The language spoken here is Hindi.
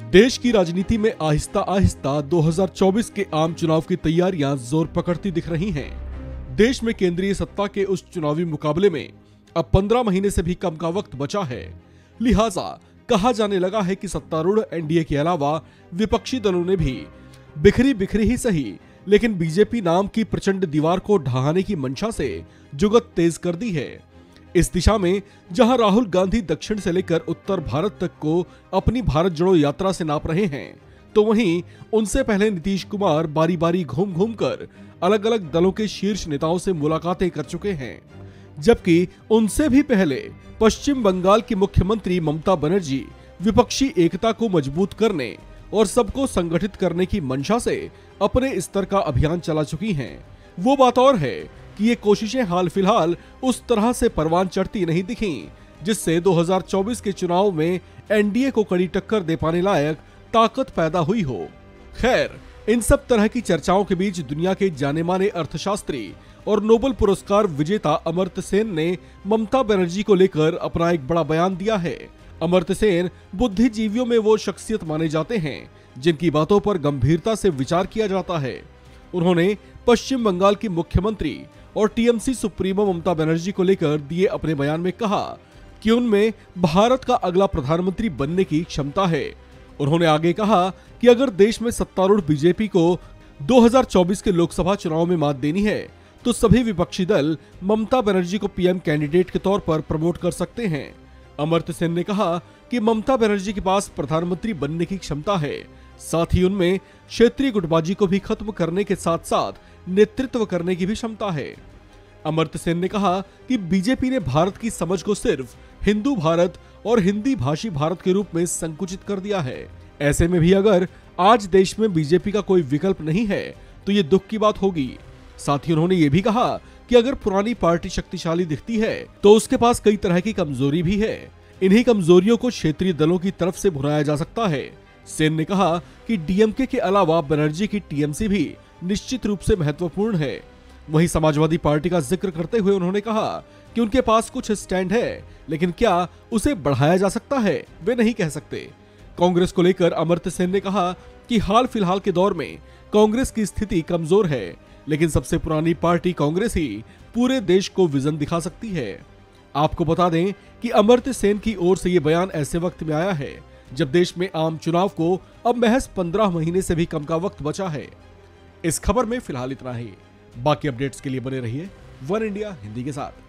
देश की राजनीति में आहिस्ता आहिस्ता 2024 के आम चुनाव की तैयारियां जोर पकड़ती दिख रही हैं। देश में केंद्रीय सत्ता के उस चुनावी मुकाबले में अब 15 महीने से भी कम का वक्त बचा है। लिहाजा कहा जाने लगा है कि सत्तारूढ़ एनडीए के अलावा विपक्षी दलों ने भी बिखरी बिखरी ही सही लेकिन बीजेपी नाम की प्रचंड दीवार को ढहाने की मंशा से जुगत तेज कर दी है। इस दिशा में जहां राहुल गांधी दक्षिण से लेकर उत्तर भारत तक को अपनी भारत जोड़ो यात्रा से नाप रहे हैं, तो वहीं उनसे पहले नीतीश कुमार बारी बारी घूम घूम कर अलग अलग दलों के शीर्ष नेताओं से मुलाकातें कर चुके हैं। जबकि उनसे भी पहले पश्चिम बंगाल की मुख्यमंत्री ममता बनर्जी विपक्षी एकता को मजबूत करने और सबको संगठित करने की मंशा से अपने स्तर का अभियान चला चुकी हैं। वो बात और है कि ये कोशिशें हाल फिलहाल उस तरह से परवान चढ़ती नहीं दिखी जिससे 2024 के चुनाव में एनडीए को कड़ी टक्कर दे पाने लायक ताकत पैदा हुई हो। खैर, इन सब तरह की चर्चाओं के बीच दुनिया के जाने माने अर्थशास्त्री और नोबेल पुरस्कार विजेता अमर्त्य सेन ने ममता बनर्जी को लेकर अपना एक बड़ा बयान दिया है। अमर्त्य सेन बुद्धिजीवियों में वो शख्सियत माने जाते हैं जिनकी बातों पर गंभीरता से विचार किया जाता है। उन्होंने पश्चिम बंगाल की मुख्यमंत्री और टीएमसी सुप्रीमो ममता बनर्जी को लेकर दिए अपने बयान में कहा कि उनमें भारत का अगला प्रधानमंत्री बनने की क्षमता है। उन्होंने आगे कहा कि अगर देश में सत्तारूढ़ बीजेपी को 2024 के लोकसभा चुनाव में मात देनी है तो सभी विपक्षी दल ममता बनर्जी को पीएम कैंडिडेट के तौर पर प्रमोट कर सकते हैं। अमर्त्य सेन ने कहा कि ममता बनर्जी के पास प्रधानमंत्री बनने की क्षमता है, साथ ही उनमें क्षेत्रीय गुटबाजी को भी खत्म करने के साथ साथ नेतृत्व करने की भी क्षमता है। अमर्त्य सेन ने कहा कि बीजेपी ने भारत की समझ को सिर्फ हिंदू भारत और हिंदी भाषी भारत के रूप में संकुचित कर दिया है। ऐसे में भी अगर आज देश में बीजेपी का कोई विकल्प नहीं है तो ये दुख की बात होगी। साथ ही उन्होंने ये भी कहा कि अगर पुरानी पार्टी शक्तिशाली दिखती है तो उसके पास कई तरह की कमजोरी भी है। इन्हीं कमजोरियों को क्षेत्रीय दलों की तरफ से भुनाया जा सकता है। सेन ने कहा कि डीएमके के अलावा बनर्जी की टीएमसी भी निश्चित रूप से महत्वपूर्ण है। वहीं समाजवादी पार्टी का जिक्र करते हुए उन्होंने कहा कि उनके पास कुछ स्टैंड है, लेकिन क्या उसे बढ़ाया जा सकता है वे नहीं कह सकते। कांग्रेस को लेकर अमर्त्य सेन ने कहा कि हाल फिलहाल के दौर में कांग्रेस की स्थिति कमजोर है, लेकिन सबसे पुरानी पार्टी कांग्रेस ही पूरे देश को विजन दिखा सकती है। आपको बता दें कि अमर्त्य सेन की ओर से ये बयान ऐसे वक्त में आया है जब देश में आम चुनाव को अब महज 15 महीने से भी कम का वक्त बचा है। इस खबर में फिलहाल इतना ही। बाकी अपडेट्स के लिए बने रहिए वन इंडिया हिंदी के साथ।